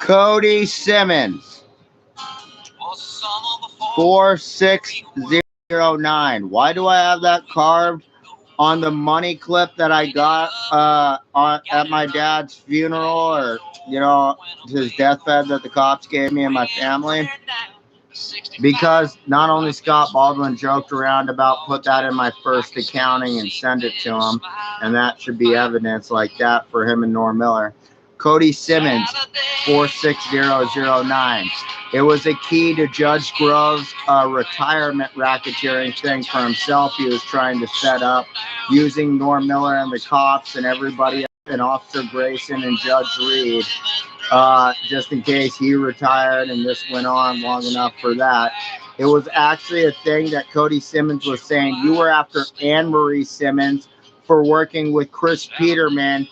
Cody Simmonds, 4609. Why do I have that carved on the money clip that I got at my dad's funeral, or his deathbed that the cops gave me and my family? Because not only Scott Baldwin joked around about put that in my first accounting and send it to him, and that should be evidence like that for him and Norm Miller. Cody Simmonds, 46009. It was a key to Judge Grove's retirement racketeering thing for himself. He was trying to set up using Norm Miller and the cops and everybody and Officer Grayson and Judge Reed, just in case he retired and this went on long enough for that. It was actually a thing that Cody Simmonds was saying. You were after Anne Marie Simmonds for working with Chris Peterman,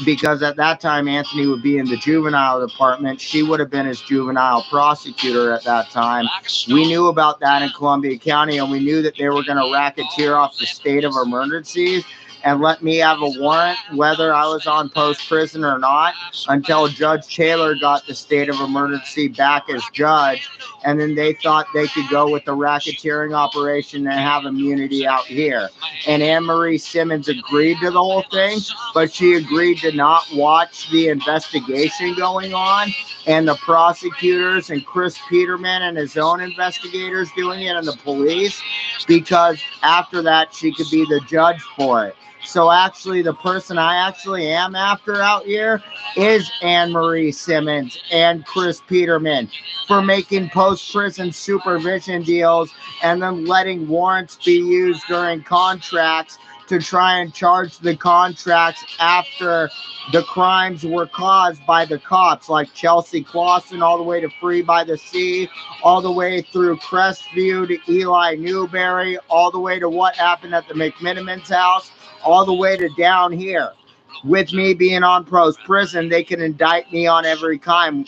because at that time Anthony would be in the juvenile department. She would have been his juvenile prosecutor at that time. We knew about that in Columbia County, and we knew that they were going to racketeer off the state of emergencies and let me have a warrant whether I was on post-prison or not, until Judge Taylor got the state of emergency back as judge, and then they thought they could go with the racketeering operation and have immunity out here. And Anne Marie Simmonds agreed to the whole thing, but she agreed to not watch the investigation going on and the prosecutors and Chris Peterman and his own investigators doing it and the police, because after that she could be the judge for it. So actually, the person I actually am after out here is Anne Marie Simmonds and Chris Peterman for making post-prison supervision deals and then letting warrants be used during contracts to try and charge the contracts after the crimes were caused by the cops, like Chelsea Clausen all the way to Free by the Sea, all the way through Crestview to Eli Newberry, all the way to what happened at the McMinimans house, all the way to down here. With me being on post-prison, they can indict me on every crime.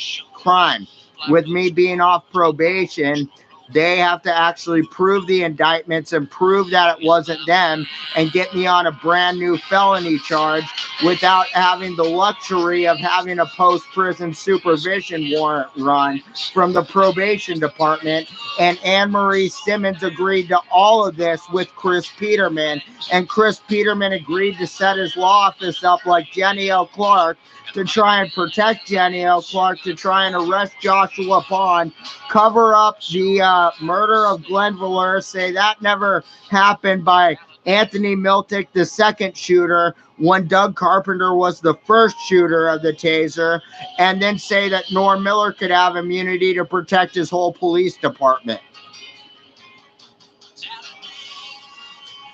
With me being off probation, they have to actually prove the indictments and prove that it wasn't them and get me on a brand new felony charge without having the luxury of having a post-prison supervision warrant run from the probation department. And Anne Marie Simmonds agreed to all of this with Chris Peterman, and Chris Peterman agreed to set his law office up like Jenny L. Clark to try and protect Jenny L. Clark, to try and arrest Joshua Pond, cover up the murder of Glenn Valeur, say that never happened by Anthony Miltick, the second shooter, when Doug Carpenter was the first shooter of the taser, and then say that Norm Miller could have immunity to protect his whole police department.